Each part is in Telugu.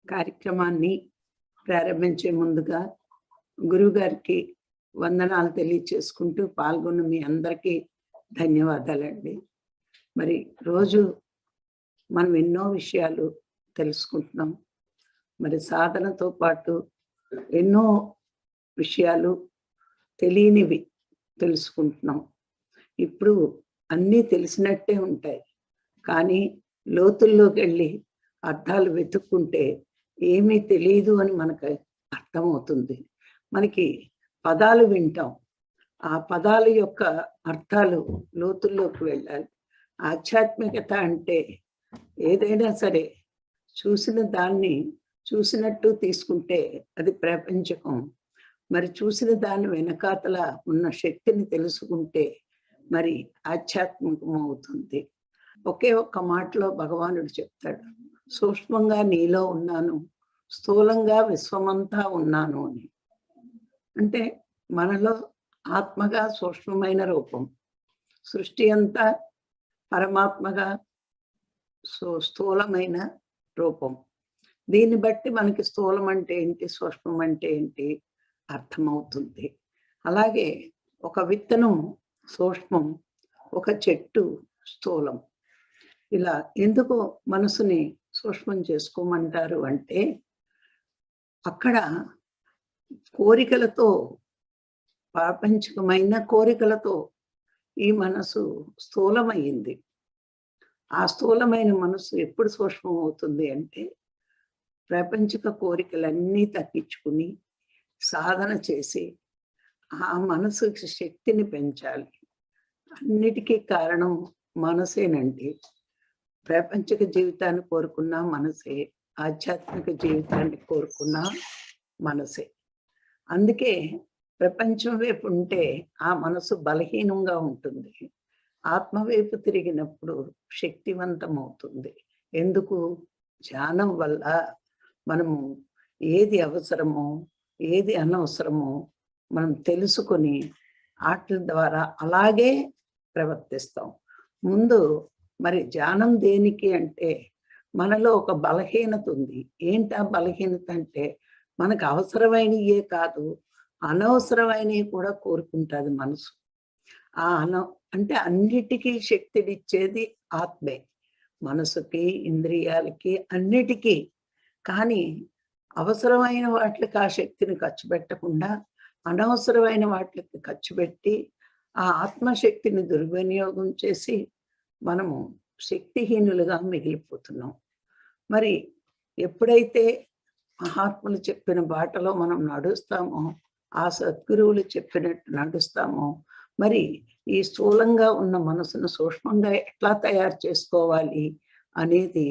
కార్యక్రమాన్ని ప్రారంభించే ముందుగా గురువుగారికి వందనాలు తెలియచేసుకుంటూ పాల్గొన్న మీ అందరికీ ధన్యవాదాలండి. మరి రోజు మనం ఎన్నో విషయాలు తెలుసుకుంటున్నాం. మరి సాధనతో పాటు ఎన్నో విషయాలు తెలియనివి తెలుసుకుంటున్నాం. ఇప్పుడు అన్నీ తెలిసినట్టే ఉంటాయి, కానీ లోతుల్లోకి వెళ్ళి అర్థాలు వెతుక్కుంటే ఏమీ తెలియదు అని మనకు అర్థమవుతుంది. మనకి పదాలు వింటాం, ఆ పదాల యొక్క అర్థాలు లోతుల్లోకి వెళ్ళాలి. ఆధ్యాత్మికత అంటే ఏదైనా సరే చూసిన దాన్ని చూసినట్టు తీసుకుంటే అది ప్రపంచకం. మరి చూసిన దాని వెనకాతల ఉన్న శక్తిని తెలుసుకుంటే మరి ఆధ్యాత్మికం అవుతుంది. ఒకే ఒక్క మాటలో భగవానుడు చెప్తాడు, సూక్ష్మంగా నీలో ఉన్నాను, స్థూలంగా విశ్వమంతా ఉన్నాను అని. అంటే మనలో ఆత్మగా సూక్ష్మమైన రూపం, సృష్టి అంతా పరమాత్మగా స్థూలమైన రూపం. దీన్ని బట్టి మనకి స్థూలం అంటే ఏంటి, సూక్ష్మం అంటే ఏంటి అర్థమవుతుంది. అలాగే ఒక విత్తనం సూక్ష్మం, ఒక చెట్టు స్థూలం. ఇలా ఎందుకు మనసుని సూక్ష్మం చేసుకోమంటారు అంటే, అక్కడ కోరికలతో, ప్రాపంచికమైన కోరికలతో ఈ మనసు స్థూలమైంది. ఆ స్థూలమైన మనసు ఎప్పుడు సూక్ష్మం అవుతుంది అంటే, ప్రాపంచిక కోరికలన్నీ తగ్గించుకుని సాధన చేసి ఆ మనసుకి శక్తిని పెంచాలి. అన్నిటికీ కారణం మనసేనండి. ప్రాపంచిక జీవితాన్ని కోరుకున్న మనసే, ఆధ్యాత్మిక జీవితాన్ని కోరుకున్న మనసే. అందుకే ప్రపంచం వైపు ఉంటే ఆ మనసు బలహీనంగా ఉంటుంది, ఆత్మ వైపు తిరిగినప్పుడు శక్తివంతం అవుతుంది. ఎందుకు? ధ్యానం వల్ల మనము ఏది అవసరమో ఏది అనవసరమో మనం తెలుసుకొని వాటి ద్వారా అలాగే ప్రవర్తిస్తాం. ముందు మరి ధ్యానం దేనికి అంటే, మనలో ఒక బలహీనత ఉంది. ఏంటి ఆ బలహీనత అంటే, మనకు అవసరమైనయే కాదు అనవసరమైనవి కూడా కోరుకుంటుంది మనసు. ఆ అంటే అన్నిటికీ శక్తినిచ్చేది ఆత్మే, మనసుకి, ఇంద్రియాలకి, అన్నిటికీ. కానీ అవసరమైన వాటికి ఆ శక్తిని ఖర్చు పెట్టకుండా అనవసరమైన వాటికి ఖర్చు పెట్టి ఆ ఆత్మశక్తిని దుర్వినియోగం చేసి మనము శక్తిహీనులుగా మిగిలిపోతున్నాం. మరి ఎప్పుడైతే మహాత్ములు చెప్పిన బాటలో మనం నడుస్తామో, ఆ సద్గురువులు చెప్పినట్టు నడుస్తామో, మరి ఈ స్థూలంగా ఉన్న మనసును సూక్ష్మంగా ఎట్లా తయారు చేసుకోవాలి అనేది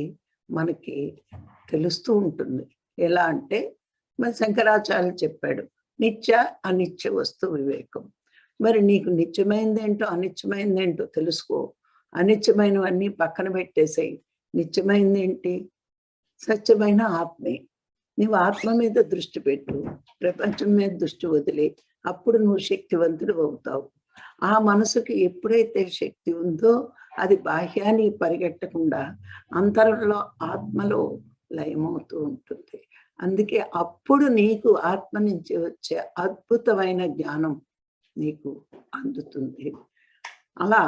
మనకి తెలుస్తూ ఉంటుంది. ఎలా అంటే, మరి శంకరాచార్యులు చెప్పాడు, నిత్య అనిత్య వస్తు వివేకం. మరి నీకు నిత్యమైందేంటో అనిత్యమైందేంటో తెలుసుకో. అనిత్యమైనవన్నీ పక్కన పెట్టేసేయి. నిత్యమైంది ఏంటి? సత్యమైన ఆత్మే. నువ్వు ఆత్మ మీద దృష్టి పెట్టు, ప్రపంచం మీద దృష్టి వదిలే, అప్పుడు నువ్వు శక్తివంతుడు అవుతావు. ఆ మనసుకి ఎప్పుడైతే శక్తి ఉందో అది బాహ్యాన్ని పరిగెట్టకుండా అంతరంలో ఆత్మలో లయమవుతూ ఉంటుంది. అందుకే అప్పుడు నీకు ఆత్మ నుంచి వచ్చే అద్భుతమైన జ్ఞానం నీకు అందుతుంది. అలా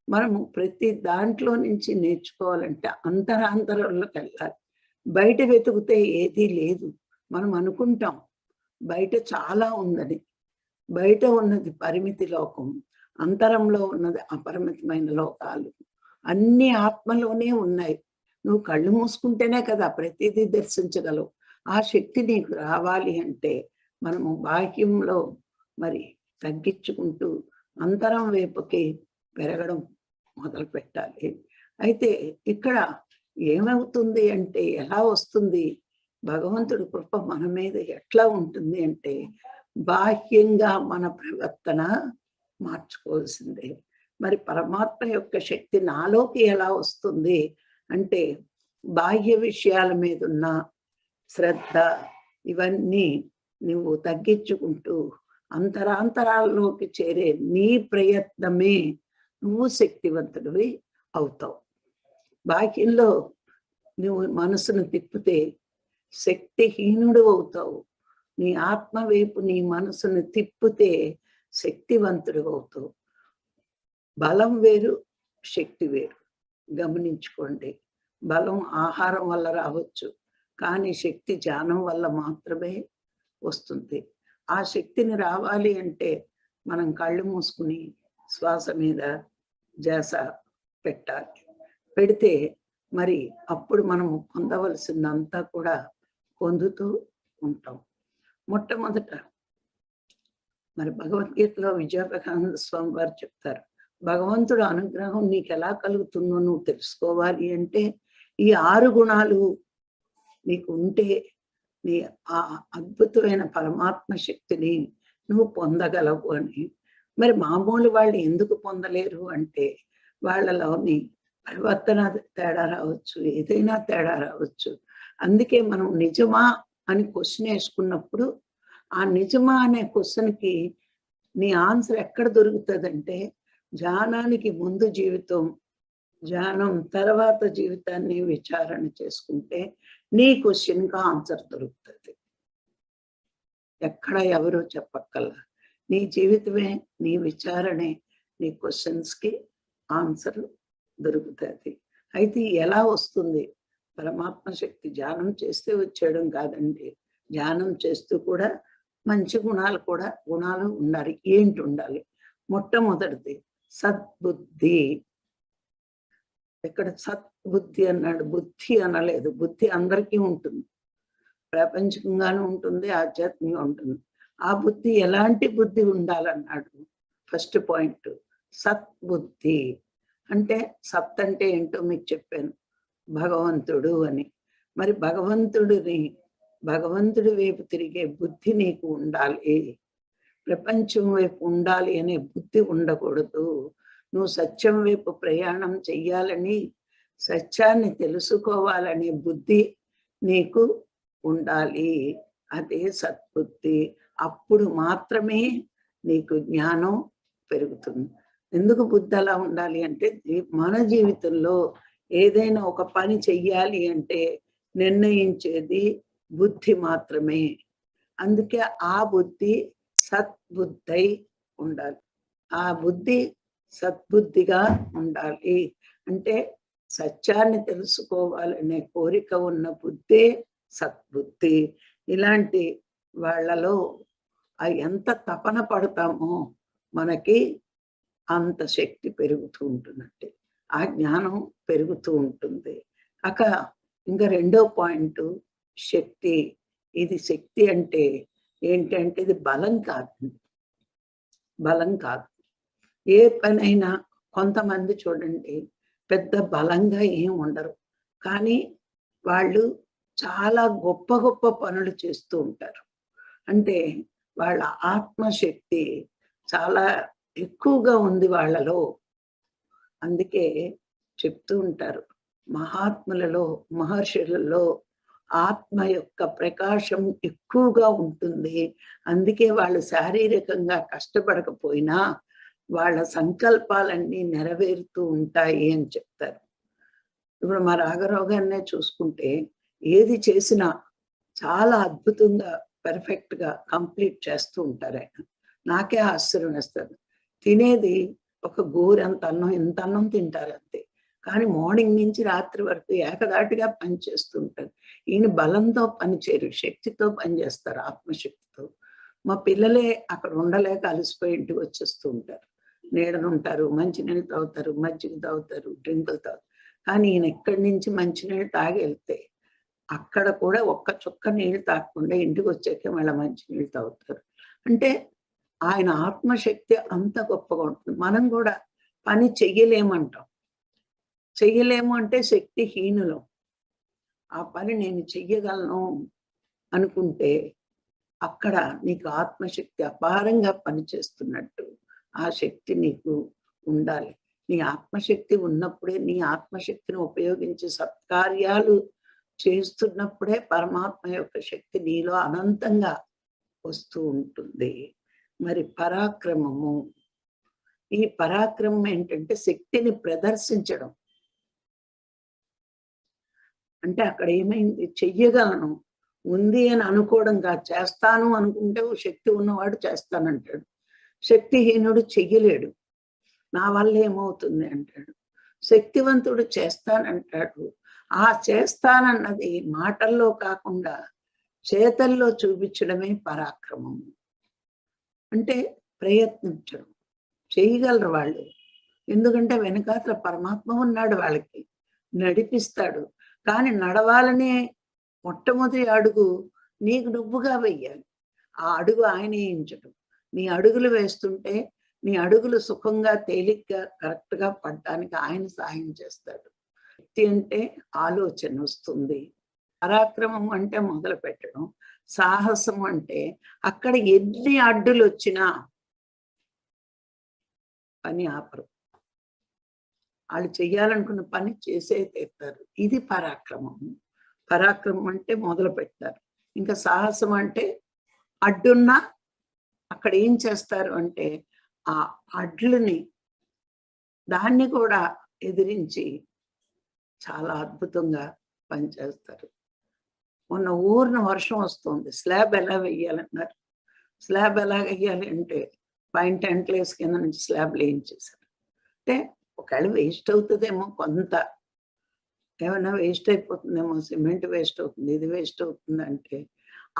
మనము ప్రతి దాంట్లో నుంచి నేర్చుకోవాలంటే అంతరాంతరంలోకి వెళ్ళాలి. బయట వెతుకుతే ఏదీ లేదు. మనం అనుకుంటాం బయట చాలా ఉందని. బయట ఉన్నది పరిమితి లోకం, అంతరంలో ఉన్నది అపరిమితమైన లోకాలు. అన్ని ఆత్మలోనే ఉన్నాయి. నువ్వు కళ్ళు మూసుకుంటేనే కదా ప్రతిదీ దర్శించగలవు. ఆ శక్తి నీకు రావాలి అంటే మనము బాహ్యంలో మరి తగ్గించుకుంటూ అంతరం వైపుకి పెరగడం మొదలు పెట్టాలి. అయితే ఇక్కడ ఏమవుతుంది అంటే, ఎలా వస్తుంది భగవంతుడి కృప మన మీద ఎట్లా ఉంటుంది అంటే, బాహ్యంగా మన ప్రవర్తన మార్చుకోవాల్సిందే. మరి పరమాత్మ యొక్క శక్తి నాలోకి ఎలా వస్తుంది అంటే, బాహ్య విషయాల మీద ఉన్న శ్రద్ధ ఇవన్నీ నువ్వు తగ్గించుకుంటూ అంతరాంతరాల్లోకి చేరే నీ ప్రయత్నమే నువ్వు శక్తివంతుడివి అవుతావు. బాహ్యంలో నువ్వు మనసును తిప్పితే శక్తిహీనుడు అవుతావు. నీ ఆత్మ వైపు నీ మనసును తిప్పితే శక్తివంతుడు అవుతావు. బలం వేరు, శక్తి వేరు. గమనించుకోండి. బలం ఆహారం వల్ల రావచ్చు. కానీ శక్తి ధ్యానం వల్ల మాత్రమే వస్తుంది. ఆ శక్తిని రావాలి అంటే మనం కళ్ళు మూసుకుని శ్వాస మీద ధ్యాస పెట్టాలి. పెడితే మరి అప్పుడు మనం పొందవలసిందంతా కూడా పొందుతూ ఉంటాం. మొట్టమొదట మరి భగవద్గీతలో విజయప్రకానంద స్వామి వారు చెప్తారు, భగవంతుడు అనుగ్రహం నీకు ఎలా కలుగుతుందో నువ్వు తెలుసుకోవాలి అంటే ఈ 6 గుణాలు నీకు ఉంటే నీ ఆ అద్భుతమైన పరమాత్మ శక్తిని నువ్వు పొందగలవు అని. మరి మామూలు వాళ్ళు ఎందుకు పొందలేరు అంటే వాళ్ళలోని పరివర్తన తేడా రావచ్చు, ఏదైనా తేడా రావచ్చు. అందుకే మనం నిజమా అని క్వశ్చన్ వేసుకున్నప్పుడు ఆ నిజమా అనే క్వశ్చన్కి నీ ఆన్సర్ ఎక్కడ దొరుకుతుందంటే ధ్యానానికి ముందు జీవితం, ధ్యానం తర్వాత జీవితాన్ని విచారణ చేసుకుంటే నీ క్వశ్చన్కి ఆన్సర్ దొరుకుతుంది. ఎక్కడ ఎవరు చెప్పక్కల్లా. నీ జీవితమే, నీ విచారణే, నీ క్వశ్చన్స్కి ఆన్సర్ దొరుకుతుంది. అయితే ఎలా వస్తుంది? పరమాత్మ శక్తి ధ్యానం చేస్తే వచ్చేయడం కాదండి. ధ్యానం చేస్తూ కూడా మంచి గుణాలు ఉండాలి. ఏంటి ఉండాలి? మొట్టమొదటిది సద్బుద్ధి. ఇక్కడ సద్బుద్ధి అన్నాడు, బుద్ధి అనలేదు. బుద్ధి అందరికీ ఉంటుంది, ప్రాపంచికంగానూ ఉంటుంది, ఆధ్యాత్మికంగా ఉంటుంది. ఆ బుద్ధి ఎలాంటి బుద్ధి ఉండాలన్నాడు. ఫస్ట్ పాయింట్ సద్బుద్ధి. అంటే సత్ అంటే ఏంటో మీకు చెప్పాను, భగవంతుడు అని. మరి భగవంతుడి వైపు తిరిగే బుద్ధి నీకు ఉండాలి. ప్రపంచం వైపు ఉండాలి అనే బుద్ధి ఉండకూడదు. నువ్వు సత్యం వైపు ప్రయాణం చెయ్యాలని, సత్యాన్ని తెలుసుకోవాలనే బుద్ధి నీకు ఉండాలి. అదే సద్బుద్ధి. అప్పుడు మాత్రమే నీకు జ్ఞానం పెరుగుతుంది. ఎందుకు బుద్ధి అలా ఉండాలి అంటే మన జీవితంలో ఏదైనా ఒక పని చెయ్యాలి అంటే నిర్ణయించేది బుద్ధి మాత్రమే. అందుకే ఆ బుద్ధి సద్బుద్ధై ఉండాలి. ఆ బుద్ధి సద్బుద్ధిగా ఉండాలి. అంటే సత్యాన్ని తెలుసుకోవాలనే కోరిక ఉన్న బుద్ధే సద్బుద్ధి. ఇలాంటి వాళ్ళలో ఎంత తపన పడతామో మనకి అంత శక్తి పెరుగుతూ ఉంటుందంటే ఆ జ్ఞానం పెరుగుతూ ఉంటుంది. ఇంకా రెండో పాయింట్ శక్తి. ఇది శక్తి అంటే ఏంటంటే ఇది బలం కాదు. బలం కాదు. ఏ పనైనా కొంతమంది చూడండి పెద్ద బలంగా ఏం ఉండరు, కానీ వాళ్ళు చాలా గొప్ప గొప్ప పనులు చేస్తూ ఉంటారు. అంటే వాళ్ళ ఆత్మశక్తి చాలా ఎక్కువగా ఉంది వాళ్ళలో. అందుకే చెప్తూ ఉంటారు, మహాత్ములలో, మహర్షులలో ఆత్మ యొక్క ప్రకాశం ఎక్కువగా ఉంటుంది. అందుకే వాళ్ళు శారీరకంగా కష్టపడకపోయినా వాళ్ళ సంకల్పాలన్నీ నెరవేరుతూ ఉంటాయి అని చెప్తారు. ఇప్పుడు మా రాఘరావు గారినే చూసుకుంటే ఏది చేసినా చాలా అద్భుతంగా పర్ఫెక్ట్ గా కంప్లీట్ చేస్తూ ఉంటారు ఆయన. నాకే ఆశ్చర్యం వేస్తుంది. తినేది ఒక గోరంత అన్నం, ఇంత అన్నం తింటారు అంతే, కానీ మార్నింగ్ నుంచి రాత్రి వరకు ఏకదాటిగా పని చేస్తూ ఉంటారు. ఈయన బలంతో పని చేయరు, శక్తితో పని చేస్తారు, ఆత్మశక్తితో. మా పిల్లలే అక్కడ ఉండలేక అలసిపోయి ఇంటికి వచ్చేస్తూ ఉంటారు. నీడనుంటారు, మంచినీళ్ళు తాగుతారు, మజ్జిగ తాగుతారు, డ్రింకులు తాగుతారు. కానీ ఈయన ఎక్కడి నుంచి మంచినీళ్ళు తాగి వెళ్తే అక్కడ కూడా ఒక్క చుక్క నీళ్ళు తాగకుండా ఇంటికి వచ్చాక మళ్ళీ మంచినీళ్ళు తాగుతారు. అంటే ఆయన ఆత్మశక్తి అంత గొప్పగా ఉంటుంది. మనం కూడా పని చెయ్యలేమంటాం. చెయ్యలేము అంటే శక్తిహీనులం. ఆ పని నేను చెయ్యగలను అనుకుంటే అక్కడ నీకు ఆత్మశక్తి అపారంగా పనిచేస్తున్నట్టు ఆ శక్తి నీకు ఉండాలి. నీ ఆత్మశక్తి ఉన్నప్పుడే, నీ ఆత్మశక్తిని ఉపయోగించి సత్కార్యాలు చేస్తున్నప్పుడే పరమాత్మ యొక్క శక్తి నీలో అనంతంగా వస్తూ ఉంటుంది. మరి పరాక్రమము. ఈ పరాక్రమం ఏంటంటే శక్తిని ప్రదర్శించడం. అంటే అక్కడ ఏమైంది, చెయ్యగలను, ఉంది అని అనుకోవడం కాదు. చేస్తాను అనుకుంటే ఓ శక్తి ఉన్నవాడు చేస్తానంటాడు. శక్తిహీనుడు చెయ్యలేడు. నా వల్ల ఏమవుతుంది అంటాడు. శక్తివంతుడు చేస్తానంటాడు. ఆ చేస్తానన్నది మాటల్లో కాకుండా చేతల్లో చూపించడమే పరాక్రమం. అంటే ప్రయత్నించడం. చేయగలరు వాళ్ళు. ఎందుకంటే వెనకాతల పరమాత్మ ఉన్నాడు వాళ్ళకి. నడిపిస్తాడు. కానీ నడవాలనే మొట్టమొదటి అడుగు నీకు నువ్వుగా వెయ్యాలి. ఆ అడుగు ఆయన వేయించడం. నీ అడుగులు వేస్తుంటే నీ అడుగులు సుఖంగా తేలిగ్గా కరెక్ట్గా పడడానికి ఆయన సహాయం చేస్తాడు. శక్తి అంటే ఆలోచన వస్తుంది. పరాక్రమం అంటే మొదలు పెట్టడం. సాహసం అంటే అక్కడ ఎన్ని అడ్డులు వచ్చినా పని ఆపరు. వాళ్ళు చెయ్యాలనుకున్న పని చేసే తీరుతారు. ఇది పరాక్రమం. పరాక్రమం అంటే మొదలు పెడతారు. ఇంకా సాహసం అంటే అడ్డున్నా అక్కడ ఏం చేస్తారు అంటే ఆ అడ్లని దాన్ని కూడా ఎదిరించి చాలా అద్భుతంగా పనిచేస్తారు. మొన్న ఊరిన వర్షం వస్తుంది. స్లాబ్ ఎలా వెయ్యాలన్నారు. స్లాబ్ ఎలా వెయ్యాలి అంటే పైన టెంట్లు వేసి కింద నుంచి స్లాబ్ వేయించేశారు. అంటే ఒకవేళ వేస్ట్ అవుతుందేమో కొంత, ఏమైనా వేస్ట్ అయిపోతుందేమో, సిమెంట్ వేస్ట్ అవుతుంది, ఇది వేస్ట్ అవుతుంది అంటే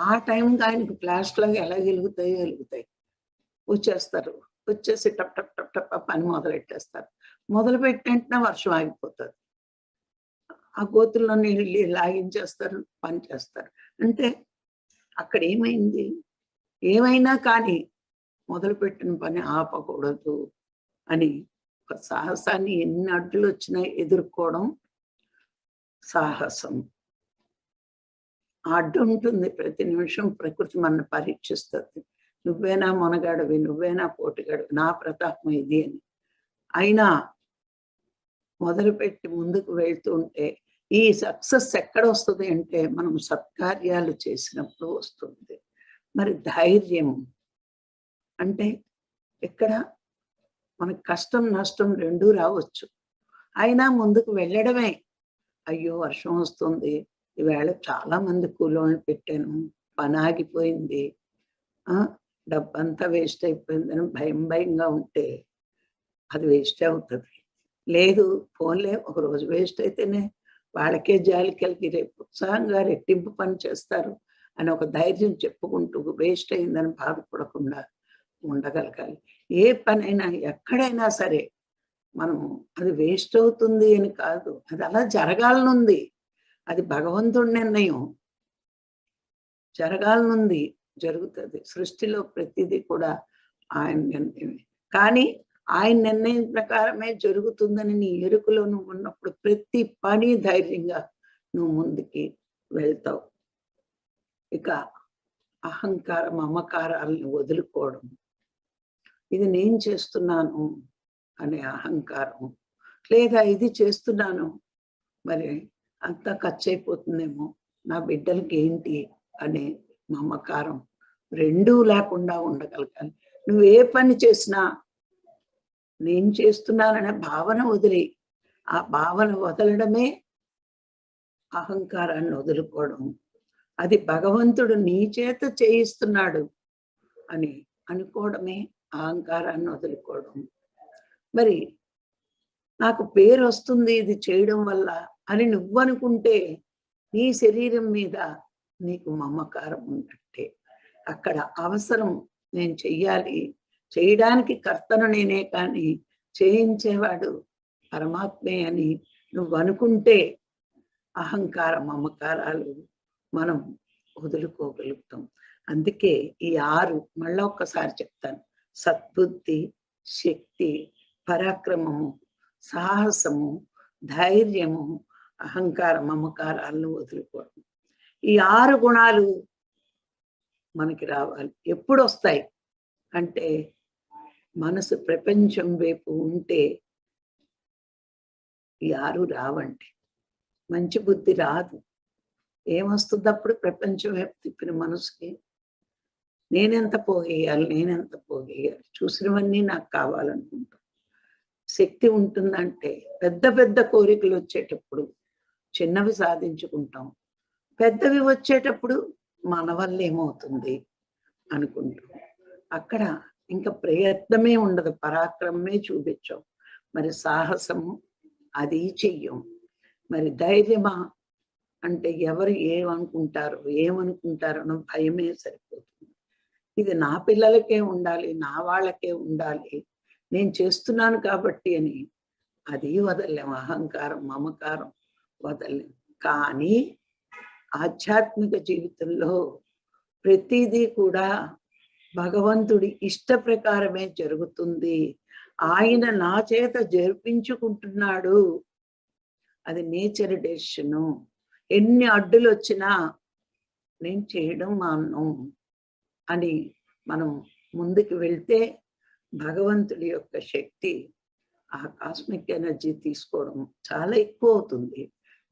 ఆ టైంకి ఆయనకి ఫ్లాష్ లాగా ఎలా వెలుగుతాయి. వచ్చేస్తారు. వచ్చేసి టప్ టప్ టప్ టప్ పని మొదలెట్టేస్తారు. మొదలుపెట్టిన వర్షం ఆగిపోతుంది. ఆ గోతుల్లో నీళ్ళు లాగించేస్తారు, పని చేస్తారు. అంటే అక్కడ ఏమైంది? ఏమైనా కానీ మొదలుపెట్టిన పని ఆపకూడదు అని ఒక సాహసాన్ని ఎన్ని అడ్డులు వచ్చినా ఎదుర్కోవడం సాహసం. ఆ అడ్డు ఉంటుంది. ప్రతి నిమిషం ప్రకృతి మన పరీక్షిస్తుంది. నువ్వేనా మొనగాడివి, నువ్వేనా పోటుగాడివి, నా ప్రతాపం ఇది అని. అయినా మొదలుపెట్టి ముందుకు వెళ్తూ ఉంటే ఈ సక్సెస్ ఎక్కడ వస్తుంది అంటే మనం సత్కార్యాలు చేసినప్పుడు వస్తుంది. మరి ధైర్యం అంటే ఎక్కడ మనకు కష్టం నష్టం రెండూ రావచ్చు. అయినా ముందుకు వెళ్ళడమే. అయ్యో వర్షం వస్తుంది, ఈవేళ చాలా మంది కూలోళ్ళని పెట్టాను, పని ఆగిపోయింది, డబ్బంతా వేస్ట్ అయిపోయిందని భయంగా ఉంటే అది వేస్ట్ అవుతుంది. లేదు ఫోన్లే ఒకరోజు వేస్ట్ అయితేనే వాళ్ళకే జాలి కలిగి రేపు ఉత్సాహంగా రెట్టింపు పని చేస్తారు అని ఒక ధైర్యం చెప్పుకుంటూ వేస్ట్ అయిందని బాధపడకుండా ఉండగలగాలి. ఏ పనైనా ఎక్కడైనా సరే మనము అది వేస్ట్ అవుతుంది అని కాదు, అది అలా జరగాలనుంది. అది భగవంతుడి నిర్ణయం. జరగాలనుంది, జరుగుతుంది. సృష్టిలో ప్రతిదీ కూడా ఆయన నిర్ణయమే. కానీ ఆయన నిర్ణయం ప్రకారమే జరుగుతుందని నీ ఎరుకలో నువ్వు ఉన్నప్పుడు ప్రతి పని ధైర్యంగా నువ్వు ముందుకి వెళ్తావు. ఇక అహంకార మమకారాలను వదులుకోవడం. ఇది నేను చేస్తున్నాను అనే అహంకారం, లేదా ఇది చేస్తున్నాను మరి అంతా ఖర్చు అయిపోతుందేమో, నా బిడ్డలకి ఏంటి అనే మమకారం రెండూ లేకుండా ఉండగలగాలి. నువ్వు ఏ పని చేసినా నేను చేస్తున్నాననే భావన వదిలి, ఆ భావన వదలడమే అహంకారాన్ని వదులుకోవడం. అది భగవంతుడు నీ చేత చేయిస్తున్నాడు అని అనుకోవడమే అహంకారాన్ని వదులుకోవడం. మరి నాకు పేరు వస్తుంది ఇది చేయడం వల్ల అని నువ్వనుకుంటే నీ శరీరం మీద నీకు మమకారం ఉన్నట్టే. అక్కడ అవసరం నేను చెయ్యాలి, చేయడానికి కర్తను నేనే కానీ చేయించేవాడు పరమాత్మే అని నువ్వు అనుకుంటే అహంకార మమకారాలు మనం వదులుకోగలుగుతాం. అందుకే ఈ 6 మళ్ళా ఒక్కసారి చెప్తాను. సద్బుద్ధి, శక్తి, పరాక్రమము, సాహసము, ధైర్యము, అహంకార మమకారాలను వదులుకోవడం. ఈ 6 గుణాలు మనకి రావాలి. ఎప్పుడు వస్తాయి అంటే మనసు ప్రపంచం వైపు ఉంటే ఈ 6 రావండి. మంచి బుద్ధి రాదు. ఏమొస్తుంది అప్పుడు? ప్రపంచం వైపు తిప్పిన మనసుకి నేనెంత పోగేయాలి, చూసినవన్నీ నాకు కావాలనుకుంటాం. శక్తి ఉంటుందంటే పెద్ద పెద్ద కోరికలు వచ్చేటప్పుడు చిన్నవి సాధించుకుంటాం, పెద్దవి వచ్చేటప్పుడు మన వల్ల ఏమవుతుంది అనుకుంటూ అక్కడ ఇంకా ప్రయత్నమే ఉండదు, పరాక్రమమే చూపించాం. మరి సాహసము అది చెయ్యం. మరి ధైర్యమా అంటే ఎవరు ఏమనుకుంటారు అన్న భయమే సరిపోతుంది. ఇది నా పిల్లలకే ఉండాలి, నా వాళ్ళకే ఉండాలి, నేను చేస్తున్నాను కాబట్టి అని అది వదలలేం. అహంకారం, మమకారం వదలలేం. కానీ ఆధ్యాత్మిక జీవితంలో ప్రతిదీ కూడా భగవంతుడి ఇష్ట ప్రకారమే జరుగుతుంది. ఆయన నా చేత జరిపించుకుంటున్నాడు. అది నేచర్ డెసిషను. ఎన్ని అడ్డులు వచ్చినా నేను చేయడం మాను అని మనం ముందుకు వెళ్తే భగవంతుడి యొక్క శక్తి, ఆ కాస్మిక్ ఎనర్జీ తీసుకోవడం చాలా ఎక్కువ అవుతుంది.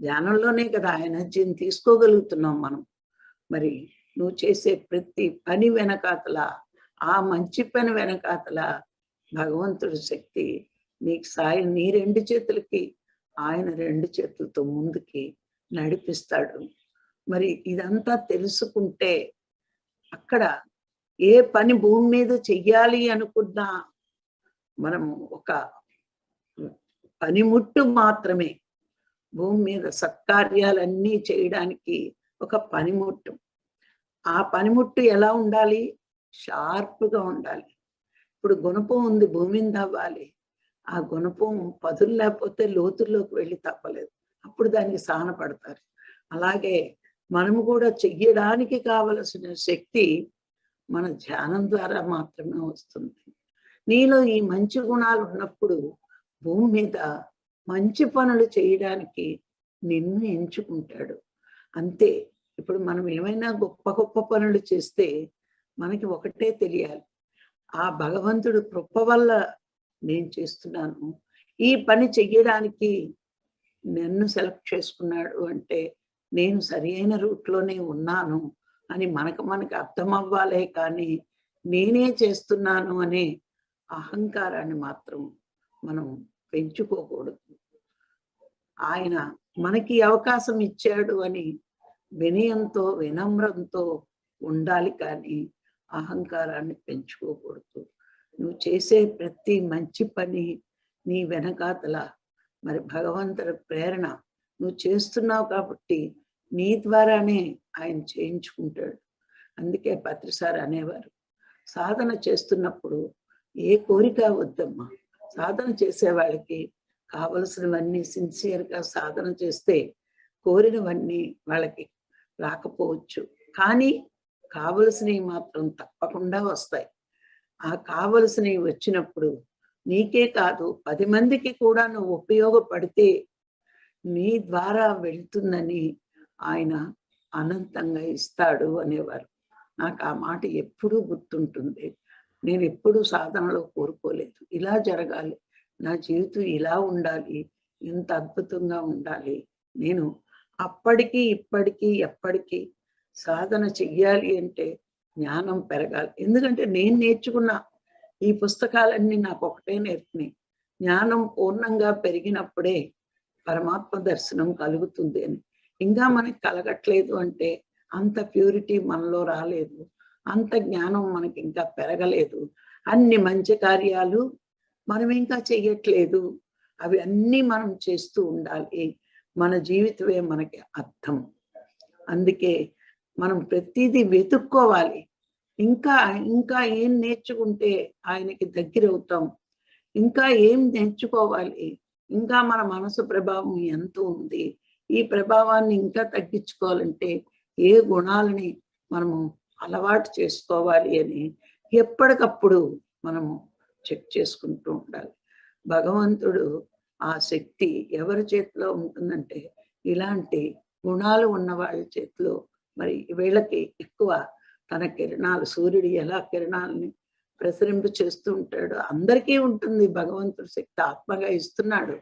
ధ్యానంలోనే కదా ఆ ఎనర్జీని తీసుకోగలుగుతున్నాం మనం. మరి నువ్వు చేసే ప్రతి పని వెనకాతల, ఆ మంచి పని వెనకాతల భగవంతుడి శక్తి నీకు సాయం, నీ 2 చేతులకి ఆయన 2 చేతులతో ముందుకి నడిపిస్తాడు. మరి ఇదంతా తెలుసుకుంటే అక్కడ ఏ పని భూమి మీద చెయ్యాలి అనుకున్నా మనం ఒక పనిముట్టు మాత్రమే. భూమి మీద సత్కార్యాలన్నీ చేయడానికి ఒక పనిముట్టు. ఆ పనిముట్టు ఎలా ఉండాలి? షార్ప్గా ఉండాలి. ఇప్పుడు గుణపం ఉంది, భూమిని తవ్వాలి. ఆ గుణపం పదులు లేకపోతే లోతుల్లోకి వెళ్ళి తప్పలేదు, అప్పుడు దానికి సాన పడతారు. అలాగే మనము కూడా చెయ్యడానికి కావలసిన శక్తి మన ధ్యానం ద్వారా మాత్రమే వస్తుంది. నీలో ఈ మంచి గుణాలు ఉన్నప్పుడు భూమి మీద మంచి పనులు చేయడానికి నిన్ను ఎంచుకుంటాడు. అంతే. ఇప్పుడు మనం ఏమైనా గొప్ప గొప్ప పనులు చేస్తే మనకి ఒకటే తెలియాలి, ఆ భగవంతుడు కృప వల్ల నేను చేస్తున్నాను, ఈ పని చెయ్యడానికి నన్ను సెలెక్ట్ చేసుకున్నాడు అంటే నేను సరి అయిన రూట్లోనే ఉన్నాను అని మనకు అర్థం అవ్వాలే. కానీ నేనే చేస్తున్నాను అనే అహంకారాన్ని మాత్రం మనం పెంచుకోకూడదు. ఆయన మనకి అవకాశం ఇచ్చాడు అని వినయంతో, వినమ్రంతో ఉండాలి, కానీ అహంకారాన్ని పెంచుకోకూడదు. నువ్వు చేసే ప్రతి మంచి పని నీ వెనకాతల మరి భగవంతుడి ప్రేరణ, నువ్వు చేస్తున్నావు కాబట్టి నీ ద్వారానే ఆయన చేయించుకుంటాడు. అందుకే పత్రిసారి అనేవారు, సాధన చేస్తున్నప్పుడు ఏ కోరిక వద్దమ్మా. సాధన చేసే వాళ్ళకి కావలసినవన్నీ సిన్సియర్గా సాధన చేస్తే కోరినవన్నీ వాళ్ళకి రాకపోవచ్చు, కానీ కావలసినవి మాత్రం తప్పకుండా వస్తాయి. ఆ కావలసినవి వచ్చినప్పుడు నీకే కాదు 10 మందికి కూడా నువ్వు ఉపయోగపడితే నీ ద్వారా వెళ్తుందని ఆయన అనంతంగా ఇస్తాడు అనేవారు. నాకు ఆ మాట ఎప్పుడూ గుర్తుంటుంది. నేను ఎప్పుడూ సాధనలో కోరుకోలేదు, ఇలా జరగాలి, నా జీవితం ఇలా ఉండాలి, ఇంత అద్భుతంగా ఉండాలి. నేను అప్పటికి ఇప్పటికీ ఎప్పటికీ సాధన చెయ్యాలి అంటే జ్ఞానం పెరగాలి. ఎందుకంటే నేను నేర్చుకున్న ఈ పుస్తకాలన్నీ నాకు ఒకటే నేర్పినాయి, జ్ఞానం పూర్ణంగా పెరిగినప్పుడే పరమాత్మ దర్శనం కలుగుతుంది అని. ఇంకా మనకి కలగట్లేదు అంటే అంత ప్యూరిటీ మనలో రాలేదు, అంత జ్ఞానం మనకి ఇంకా పెరగలేదు. అన్ని మంచి కార్యాలు మనం ఇంకా చెయ్యట్లేదు, అవి అన్నీ మనం చేస్తూ ఉండాలి. మన జీవితమే మనకి అర్థం. అందుకే మనం ప్రతిదీ వెతుక్కోవాలి. ఇంకా ఇంకా ఏం నేర్చుకుంటే ఆయనకి దగ్గర అవుతాం, ఇంకా ఏం నేర్చుకోవాలి, ఇంకా మన మనసు ప్రభావం ఎంత ఉంది, ఈ ప్రభావాన్ని ఇంకా తగ్గించుకోవాలంటే ఏ గుణాలని మనము అలవాటు చేసుకోవాలి అని ఎప్పటికప్పుడు మనము చెక్ చేసుకుంటూ ఉండాలి. భగవంతుడు ఆ శక్తి ఎవరి చేతిలో ఉంటుందంటే ఇలాంటి గుణాలు ఉన్న వాళ్ళ చేతిలో. మరి వీళ్ళకి ఎక్కువ తన కిరణాలు, సూర్యుడు ఎలా కిరణాలని ప్రసరింప చేస్తూ ఉంటాడు, అందరికీ ఉంటుంది భగవంతుడు శక్తి, ఆత్మగా ఇస్తున్నాడు.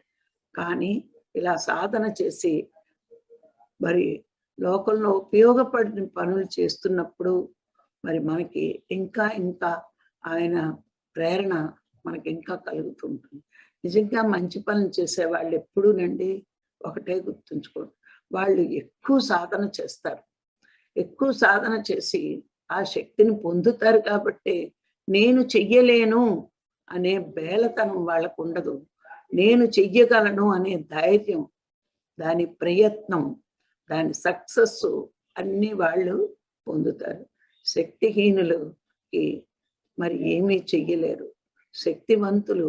కానీ ఇలా సాధన చేసి మరి లోకంలో ఉపయోగపడిన పనులు చేస్తున్నప్పుడు మరి మనకి ఇంకా ఇంకా ఆయన ప్రేరణ మనకి ఇంకా కలుగుతుంటుంది. నిజంగా మంచి పనులు చేసే వాళ్ళు ఎప్పుడూనండి ఒకటే గుర్తుంచుకోండి, వాళ్ళు ఎక్కువ సాధన చేస్తారు. ఎక్కువ సాధన చేసి ఆ శక్తిని పొందుతారు కాబట్టి నేను చెయ్యలేను అనే బేలతనం వాళ్ళకు ఉండదు. నేను చెయ్యగలను అనే ధైర్యం, దాని ప్రయత్నం, దాని సక్సెస్ అన్ని వాళ్ళు పొందుతారు. శక్తిహీనులకి మరి ఏమీ చెయ్యలేరు. శక్తివంతులు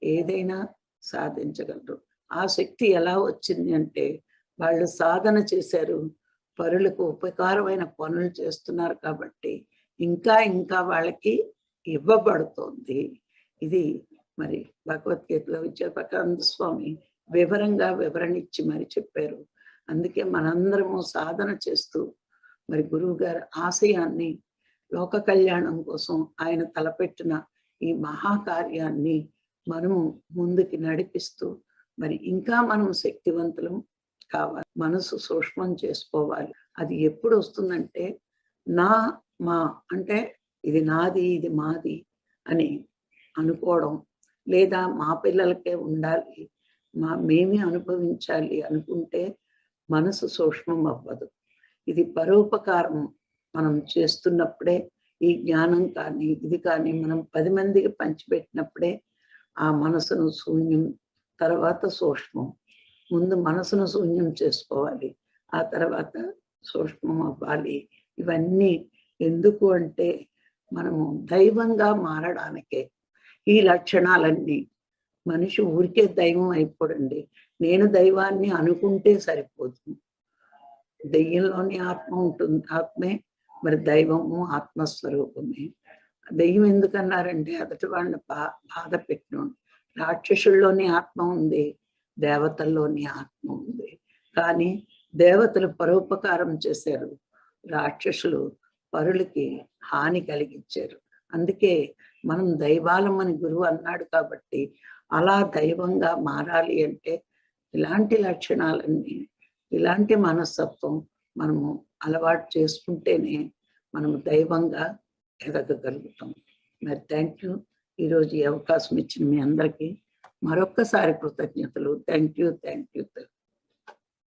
ఏదైనా సాధించగలరు. ఆ శక్తి ఎలా వచ్చింది అంటే వాళ్ళు సాధన చేశారు, పరులకు ఉపకారమైన పనులు చేస్తున్నారు కాబట్టి ఇంకా ఇంకా వాళ్ళకి ఇవ్వబడుతోంది. ఇది మరి భగవద్గీతలో విజయప్రకానంద స్వామి వివరణ ఇచ్చి మరి చెప్పారు. అందుకే మనందరము సాధన చేస్తూ మరి గురువు గారి ఆశయాన్ని, లోక కళ్యాణం కోసం ఆయన తలపెట్టిన ఈ మహాకార్యాన్ని మనము ముందుకి నడిపిస్తూ మరి ఇంకా మనం శక్తివంతులం కావాలి. మనసు సూక్ష్మం చేసుకోవాలి. అది ఎప్పుడు వస్తుందంటే మా అంటే ఇది నాది, ఇది మాది అని అనుకోవడం, లేదా మా పిల్లలకే ఉండాలి, మేమే అనుభవించాలి అనుకుంటే మనసు సూక్ష్మం అవ్వదు. ఇది పరోపకారం మనం చేస్తున్నప్పుడే ఈ జ్ఞానం కానీ ఇది కానీ మనం 10 మందికి పంచిపెట్టినప్పుడే ఆ మనసును శూన్యం, తర్వాత సూక్ష్మం. ముందు మనసును శూన్యం చేసుకోవాలి, ఆ తర్వాత సూక్ష్మం అవ్వాలి. ఇవన్నీ ఎందుకు అంటే మనము దైవంగా మారడానికే ఈ లక్షణాలన్నీ. మనిషి ఊరికే దైవం అయిపోడండి. నేను దైవాన్ని అనుకుంటే సరిపోతుంది. దెయ్యంలోని ఆత్మ ఉంటుంది, ఆత్మే మరి దైవము ఆత్మస్వరూపమే. దెయ్యం ఎందుకన్నారంటే అతటి వాళ్ళని బాధ పెట్టినోడు. రాక్షసుల్లోని ఆత్మ ఉంది, దేవతల్లోని ఆత్మ ఉంది. కానీ దేవతలు పరోపకారం చేశారు, రాక్షసులు పరులకి హాని కలిగించారు. అందుకే మనం దైవాలమని గురువు అన్నాడు కాబట్టి అలా దైవంగా మారాలి అంటే ఇలాంటి లక్షణాలన్నీ, ఇలాంటి మనస్తత్వం మనము అలవాటు చేసుకుంటేనే మనము దైవంగా ఎదగగలుగుతాం. మరి థ్యాంక్ యూ. ఈరోజు ఈ అవకాశం ఇచ్చిన మీ అందరికీ మరొక్కసారి కృతజ్ఞతలు. Thank you.